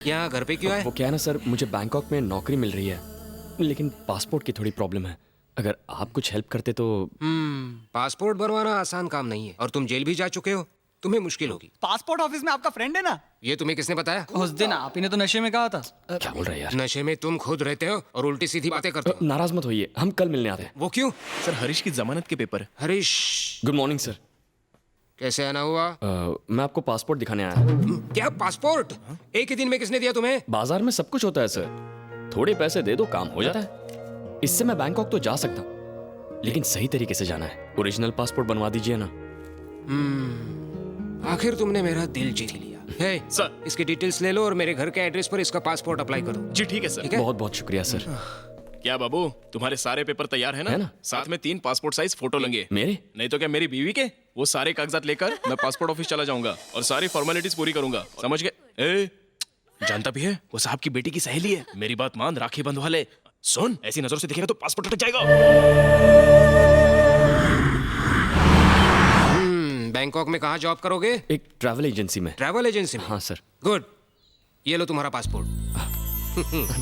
यहाँ घर पे क्यों है? वो क्या है ना सर, मुझे बैंकॉक में नौकरी मिल रही है, लेकिन पासपोर्ट की थोड़ी प्रॉब्लम है। अगर आप कुछ हेल्प करते तो। पासपोर्ट बनवाना आसान काम नहीं है और तुम जेल भी जा चुके हो, तुम्हें मुश्किल होगी। पासपोर्ट ऑफिस में आपका फ्रेंड है ना? ये तुम्हें किसने बताया? उस दिन आप ही ने तो नशे में कहा था। क्या बोल रहे हैं यार? नशे में तुम खुद रहते हो और उल्टी सीधी बातें करते हो। नाराज मत होइए, हम कल मिलने आते हैं। वो क्यों? सर हरीश की जमानत के paper. Harish, good morning sir. कैसे आना हुआ? मैं आपको पासपोर्ट दिखाने आया हूँ। क्या पासपोर्ट? एक ही दिन में किसने दिया तुम्हें? बाजार में सब कुछ होता है सर, थोड़े पैसे दे दो काम हो जाता है। इससे मैं बैंकॉक तो जा सकता हूँ, लेकिन सही तरीके से जाना है। ओरिजिनल पासपोर्ट बनवा दीजिए ना। आखिर तुमने मेरा दिल जीत लिया। हे, सर। इसकी डिटेल्स ले लो और मेरे घर के एड्रेस पर इसका पासपोर्ट अप्लाई करो। जी ठीक है सर। ठीक है? बहुत बहुत शुक्रिया सर। क्या बाबू, तुम्हारे सारे पेपर तैयार है ना? है ना? साथ में 3 पासपोर्ट साइज फोटो लेंगे। मेरे? नहीं तो क्या मेरी बीवी के? वो सारे कागजात लेकर मैं पासपोर्ट ऑफिस चला जाऊंगा और सारी फॉर्मेलिटीज पूरी करूंगा। समझ गए? जानता भी है वो साहब की बेटी की सहेली है। मेरी बात मान, राखी बंधवा ले। सुन, ऐसी नजरों से दिखेगा तो पासपोर्ट अटक जाएगा। बैंकॉक में कहाँ जॉब करोगे? एक ट्रैवल एजेंसी में। ट्रैवल एजेंसी में? हाँ सर। गुड, ये लो तुम्हारा passport.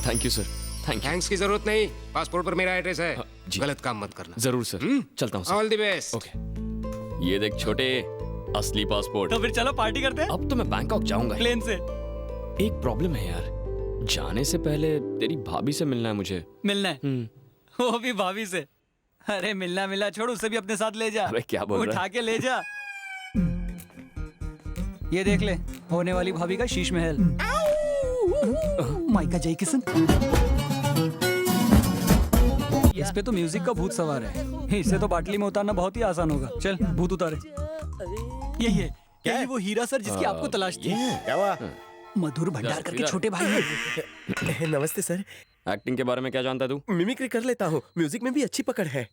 Thank you sir, thank you. Thanks की जरूरत नहीं, पासपोर्ट पर मेरा एड्रेस है। जी। गलत काम मत करना। जरूर सर, चलता हूँ sir. All the best. Okay. ये देख छोटे, असली पासपोर्ट। तो फिर चलो पार्टी करते हैं अब तो मैं बैंकॉक जाऊंगा ही। प्लेन से। एक प्रॉब्लम है यार, जाने से पहले तेरी भाभी से मिलना है मुझे। मिलना है? वो भी भाभी से? अरे मिलना मिला छोड़, उसे भी अपने साथ ले जा। अबे क्या बोल रहा है? उठा के ले जा। ये देख ले, होने वाली भाभी का शीश महल। माइका जय किशन। इस पे तो म्यूजिक का भूत सवार है, इससे तो बाटली में उतारना बहुत ही आसान होगा। चल भूत उतारे। यही है क्या? ये वो हीरा सर जिसकी आपको तलाश थी? क्या हुआ? मधुर भंडार करके छोटे भाई हैं। नमस्ते सर। एक्टिंग के बारे में क्या जानता है तू? मिमिक्री कर लेता हूँ, म्यूजिक में भी अच्छी पकड़ है।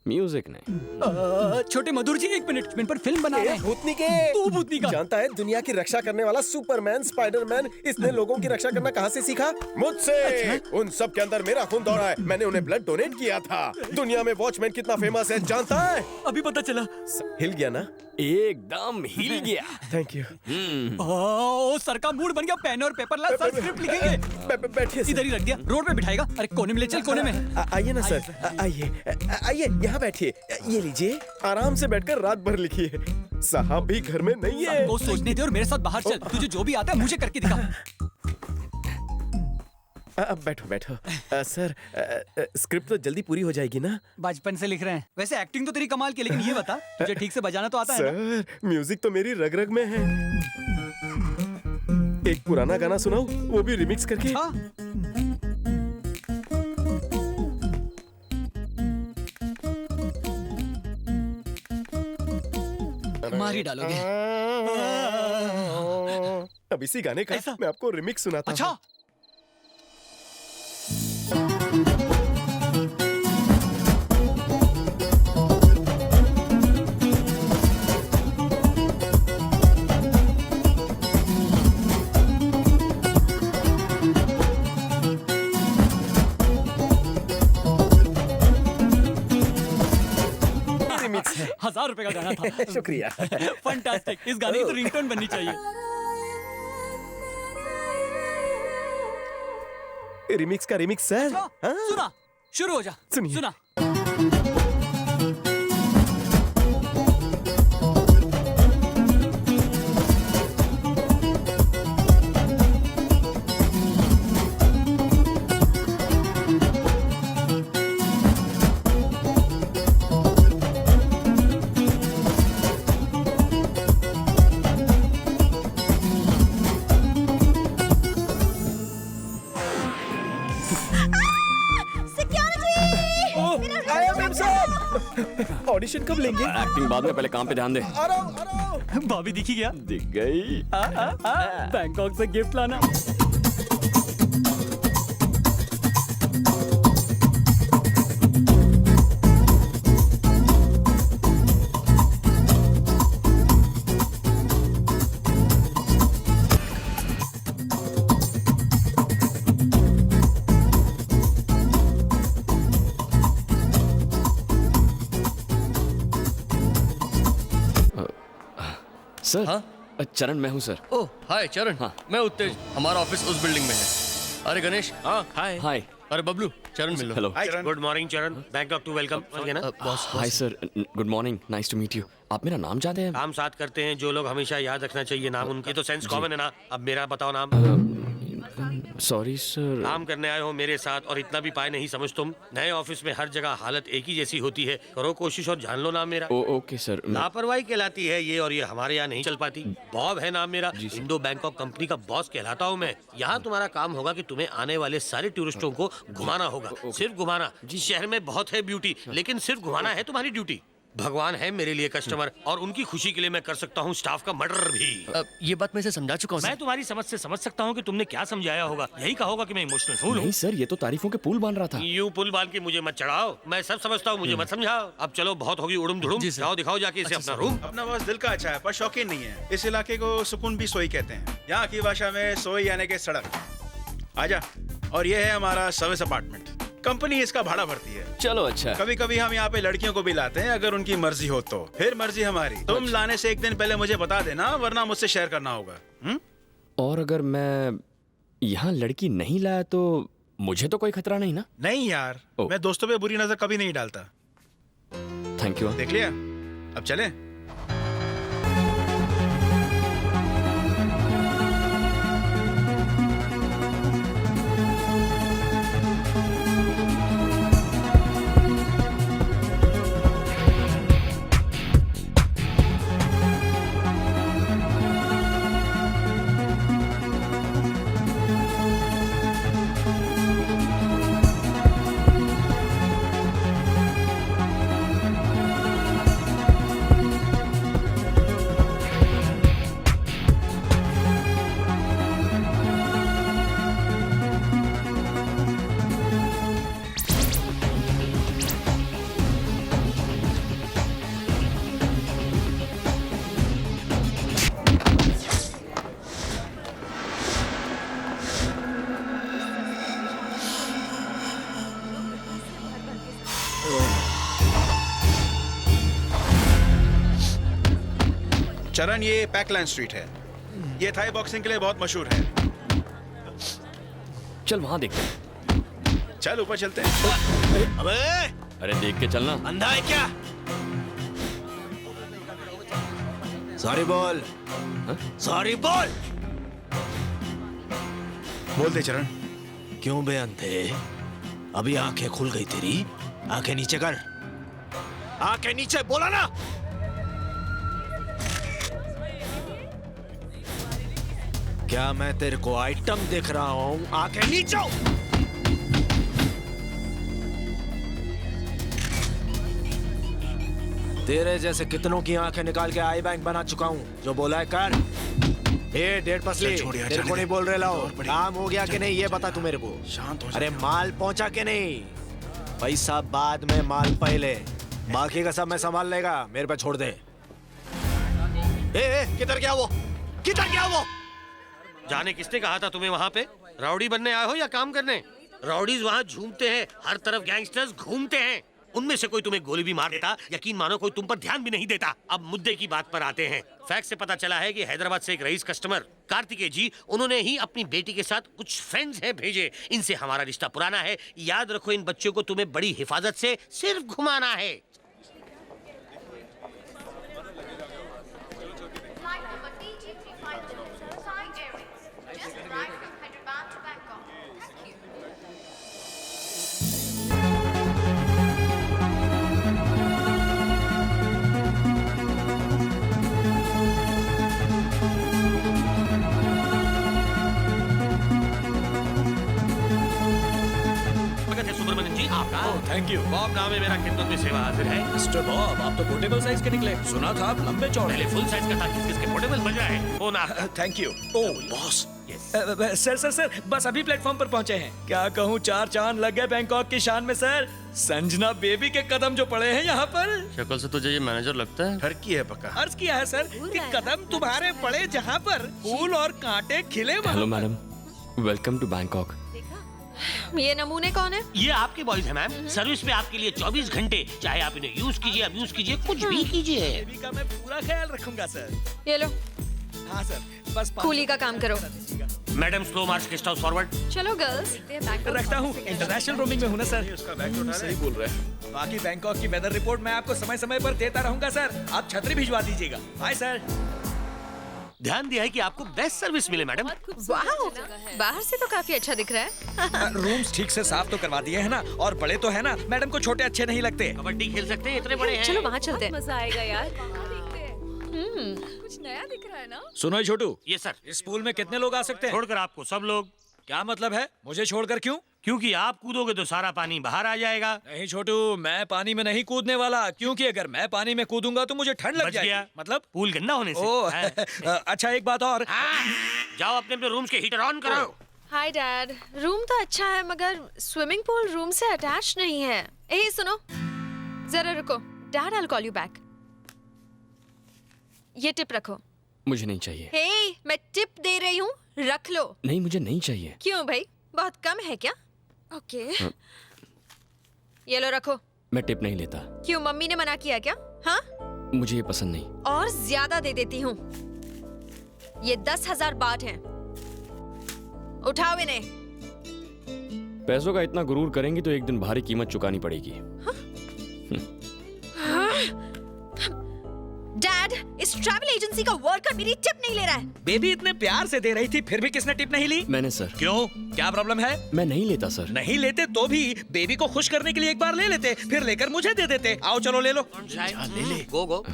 म्यूजिक नहीं। छोटे मधुर जी, 1 मिनट, इन पर फिल्म बना रहे हैं। भूतनी के तू भूतनी का? जानता है दुनिया की रक्षा करने वाला सुपरमैन, स्पाइडरमैन, इसने लोगों की रक्षा करना कहाँ से सीखा? मुझसे। उन सब के अंदर मेरा खून दौड़ा है, मैंने उन्हें ब्लड डोनेट किया था। दुनिया में वॉचमैन कितना फेमस है जानता है? अभी पता चला। हिल गया ना? एकदम हिल गया। Thank you. ओ, सर का मूड बन गया। पेन और पेपर ला, सर स्क्रिप्ट लिखेंगे। बैठिए सर। इधर ही रख दिया, रोड पे बिठाएगा। अरे कोने में ले चल, कोने में। आइए ना सर, आइए आइए, यहाँ बैठिए। ये लीजिए, आराम से बैठकर रात भर लिखिए। साहब भी घर में नहीं है। सबको सोचने दे और मेरे साथ बाहर चल। तुझे जो भी आता है मुझे करके दिखा। अब बैठो बैठो। सर, स्क्रिप्ट तो जल्दी पूरी हो जाएगी ना? बचपन से लिख रहे हैं। वैसे एक्टिंग तो तेरी कमाल की, लेकिन ये बता तुझे ठीक से बजाना तो आता है ना? सर, म्यूजिक तो मेरी रग रग में है। एक पुराना गाना सुनाऊं, वो भी रिमिक्स करके। हाँ। मार ही डालोगे। अब इसी गाने का ऐसा? मैं आपको रिमिक्स सुनाता अच्छा। हूँ। रिमिक्स है। 1000 रुपए का गाना था। शुक्रिया। फंटास्टिक। इस गाने की तो रिंगटोन बननी चाहिए। रिमिक्स का रिमिक्स सर। हाँ? सुना, शुरू हो जा। सुनिए। सुना। ऑडिशन कब लेंगे? एक्टिंग बाद में, पहले काम पे ध्यान दे। आ रहा हूँ, आ रहा हूँ। भाभी दिखी गया? दिख गई। बैंकॉक से गिफ्ट लाना। सर, हाँ? चरण मैं हूँ सर। ओह हाय चरण। हाँ। मैं उत्तेज, हमारा ऑफिस उस बिल्डिंग में है। अरे गणेश। हाँ हाय। हाय। अरे बबलू, चरण मिल लो। Hello. Good morning Charan, Bangkok to welcome. Boss hi sir, good morning, nice to meet you. आप मेरा नाम जानते हैं? काम साथ करते हैं जो लोग हमेशा याद रखना चाहिए नाम उनके, तो सेंस कॉमन है ना। अब मेरा बताओ नाम। Sorry sir. काम करने आए हो मेरे साथ और इतना भी पाए नहीं समझ तुम। नए ऑफिस में हर जगह हालत एक ही जैसी होती है, करो कोशिश और जान लो नाम मेरा। Okay sir. लापरवाही कहलाती है ये, और ये हमारे यहाँ नहीं चल पाती। बॉब है नाम मेरा, इंडो बैंकॉक कंपनी का बॉस कहलाता हूँ मैं। यहाँ तुम्हारा काम होगा कि तुम्हें आने वाले सारे टूरिस्टों को घुमाना होगा, सिर्फ घुमाना। शहर में बहुत है ब्यूटी, लेकिन सिर्फ घुमाना है तुम्हारी ड्यूटी। भगवान है मेरे लिए कस्टमर, और उनकी खुशी के लिए मैं कर सकता हूँ स्टाफ का मर्डर भी। ये बात मैं इसे समझा चुका हूँ मैं तुम्हारी समझ से समझ सकता हूँ कि तुमने क्या समझाया होगा। यही कहोगा कि मैं इमोशनल फूल हूँ। नहीं सर, ये तो तारीफों के पुल बन रहा था। यू पुल बांध के मुझे मत चढ़ाओ, मैं सब समझता हूँ, मुझे मत समझाओ। अब चलो बहुत होगी उड़ुम धुड़ुम, जाओ दिखाओ जाके इसे अपना रूम। अपना बॉस दिल का अच्छा है पर शौकीन नहीं है। इस इलाके को सुकून भी सोई कहते हैं, यहाँ की भाषा में सोई यानी के सड़क। आजा। और ये है हमारा सर्विस अपार्टमेंट, कंपनी इसका भाड़ा भरती है। चलो अच्छा। कभी कभी हम यहाँ पे लड़कियों को भी लाते हैं अगर उनकी मर्जी हो तो, फिर मर्जी हमारी। तुम लाने से एक दिन पहले मुझे बता देना, वरना मुझसे शेयर करना होगा। और अगर मैं यहाँ लड़की नहीं लाया तो मुझे तो कोई खतरा नहीं ना? नहीं यार, ओ। मैं दोस्तों पे बुरी नजर कभी नहीं डालता। Thank you. देख लिया, अब चले। चरण, ये पैकलैंड स्ट्रीट है, ये थाई बॉक्सिंग के लिए बहुत मशहूर है। चल वहाँ देखते हैं। चल ऊपर चलते हैं। अबे अरे देख के चलना। अंधा है क्या? सॉरी बोल, सॉरी बोल। बोल दे चरण। क्यों बे अंधे? अभी आंखें खुल गई तेरी, आंखें नीचे कर, आंखें नीचे, बोला ना। क्या मैं तेरे को आइटम देख रहा हूँ? आंखें नीचे। तेरे जैसे कितनों की आंखें निकाल के आई बैंक बना चुका हूँ। जो बोला है कर। ए डेढ़ पसली, तेरे को नहीं बोल रहे लाओ। काम हो गया कि नहीं ये बता तू मेरे को। शांत हो जा। अरे माल पहुंचा के नहीं? पैसा बाद में, माल पहले। बाकी का सब मैं संभाल लेगा, मेरे पे छोड़ दे। ए किधर गया वो? किधर गया वो? जाने किसने कहा था तुम्हें वहां पे? राउडी बनने आए हो या काम करने? राउडीज वहां झूमते हैं, हर तरफ गैंगस्टर्स घूमते हैं। उनमें से कोई तुम्हें गोली भी मार देता, यकीन मानो कोई तुम पर ध्यान भी नहीं देता। अब मुद्दे की बात पर आते हैं। फैक्ट से पता चला है कि हैदराबाद से एक रईस कस्टमर कार्तिकेय जी, उन्होंने ही अपनी बेटी के साथ कुछ फ्रेंड्स हैं भेजे। इनसे हमारा रिश्ता पुराना है। याद रखो, इन बच्चों को तुम्हें बड़ी हिफाजत से सिर्फ घुमाना है। Flight number DG350 Suicide Airways. Just arrived from Hyderabad to Bangkok. Thank you. स्वागत है सुब्रमण्यम जी आपका। Thank you. बॉब नाम है मेरा, खिदमत में सेवा हाजिर है। मिस्टर बॉब, आप तो पोर्टेबल साइज के निकले। सुना था आप लंबे चौड़े। पहले फुल साइज का था, किस किस के पोर्टेबल बज रहा है। फोन आ। Thank you. Oh boss. Sir sir sir, बस अभी प्लेटफॉर्म पर पहुंचे हैं। क्या कहूँ, 4 चांद लग गए बैंकॉक की शान में सर। संजना बेबी के कदम जो पड़े हैं यहाँ पर। शक्ल से तुझे ये मैनेजर लगता है। ठरकी है पक्का। अर्ज किया है सर कि कदम तुम्हारे पड़े जहाँ पर फूल और कांटे खिले। Hello madam, welcome to Bangkok. ये नमूने कौन है? ये आपके बॉयज हैं मैम। सर्विस में आपके लिए 24 घंटे, चाहे आप इन्हें यूज कीजिए, अब्यूज कीजिए, कुछ भी कीजिए। बेबी का मैं पूरा ख्याल रखूंगा सर। ये लो। हाँ सर, बस कूली का काम करो। मैडम स्लो मार्च गेस्ट हाउस फॉरवर्ड। चलो गर्ल्स, रखता हूँ। इंटरनेशनल रोमिंग में हूँ ना सर। उसका बैग तो उठा ले। सही बोल रहे हैं। बाकी बैंकॉक की वेदर रिपोर्ट मैं आपको समय समय पर देता रहूंगा सर। आप छतरी भिजवा दीजिएगा। Bye sir. ध्यान दिया है कि आपको बेस्ट सर्विस मिले मैडम। वाओ, बाहर से तो काफी अच्छा दिख रहा है। रूम्स ठीक से साफ तो करवा दिए है ना, और बड़े तो है ना, मैडम को छोटे अच्छे नहीं लगते। कबड्डी खेल सकते हैं, इतने बड़े हैं। चलो वहाँ चलते हैं। मजा आएगा यार। कुछ नया दिख रहा है ना। सुनो छोटू, ये सर, इस पूल में कितने लोग आ सकते हैं? छोड़कर आपको सब लोग। क्या मतलब है? मुझे छोड़कर क्यों? क्योंकि आप कूदोगे तो सारा पानी बाहर आ जाएगा। नहीं छोटू, मैं पानी में नहीं कूदने वाला, क्योंकि अगर मैं पानी में कूदूंगा तो मुझे ठंड लग बच जाएगी। गया। मतलब पूल गंदा होने से। ओ हाँ। अच्छा एक बात और। जाओ अपने अपने रूम्स के हीटर ऑन करो। हाय डैड, रूम तो अच्छा है मगर स्विमिंग पूल रूम से अटैच नहीं है। ए सुनो, जरा रुको। Dad, I'll call you back। ये टिप रखो। मुझे नहीं चाहिए। हे, मैं टिप दे रही हूँ, रख लो। नहीं, मुझे नहीं चाहिए। क्यों भाई, बहुत कम है क्या? ओके, ये लो रखो। मैं टिप नहीं लेता। क्यों, मम्मी ने मना किया क्या? हाँ, मुझे ये पसंद नहीं। और ज्यादा दे देती हूँ। ये 10,000 बात हैं। उठाओ इन्हें। पैसों का इतना गुरूर करेंगी तो एक दिन भारी कीमत चुकानी पड़ेगी। डैड, इस ट्रैवल एजेंसी का वर्कर मेरी टिप नहीं ले रहा है। बेबी इतने प्यार से दे रही थी, फिर भी किसने टिप नहीं ली? मैंने सर। क्यों, क्या प्रॉब्लम है? मैं नहीं लेता सर। नहीं लेते तो भी बेबी को खुश करने के लिए एक बार ले लेते, फिर लेकर मुझे दे देते। आओ चलो ले लो। ले ले। गो गो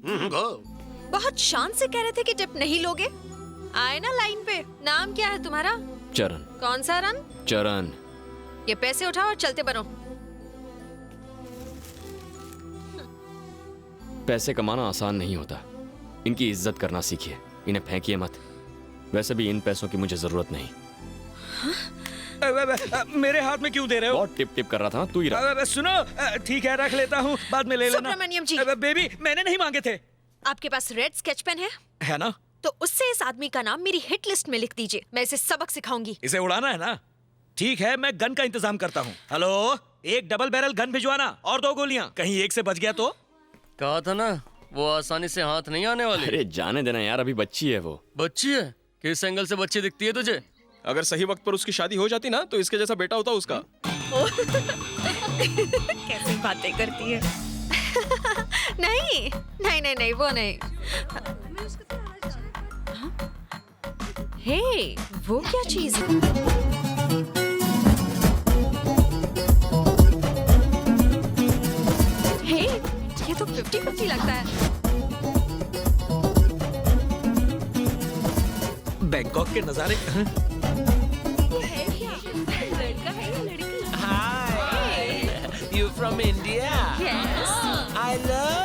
गो। बहुत शान से कह रहे थे कि टिप नहीं लोगे। आए ना लाइन पे। नाम क्या है तुम्हारा? चरण। कौन सा रन? चरण। ये पैसे उठाओ और चलते बनो। पैसे कमाना आसान नहीं होता, इनकी इज्जत करना सीखिए, इन्हें फेंकिए मत। वैसे भी इन पैसों की मुझे जरूरत नहीं। मेरे हाथ में क्यों दे रहे हो? बहुत टिप टिप कर रहा था ना, तू ही रख। सुनो, ठीक है रख लेता हूँ, बाद में ले लेना। सुब्रमण्यम जी। बेबी मैंने नहीं मांगे थे। आपके पास रेड स्केच पेन है ना? तो उससे इस आदमी का नाम मेरी हिट लिस्ट में लिख दीजिए। मैं इसे सबक सिखाऊंगी। इसे उड़ाना है ना? ठीक है, मैं गन का इंतजाम करता हूँ। हेलो, एक डबल बैरल गन भिजवाना और 2 गोलियां। कहीं एक से बच गया तो? कहा था ना, वो आसानी से हाथ नहीं आने वाली। अरे जाने देना यार, अभी बच्ची है वो। बच्ची है? किस एंगल से बच्ची दिखती है तुझे? अगर सही वक्त पर उसकी शादी हो जाती ना तो इसके जैसा बेटा होता उसका। कैसी बातें करती है। नहीं नहीं नहीं नहीं, वो नहीं। हे, वो क्या चीज है? हे, ये तो 50-50 लगता है। बैंकॉक के नजारे। लड़का है या लड़की? You from India? Yes. I love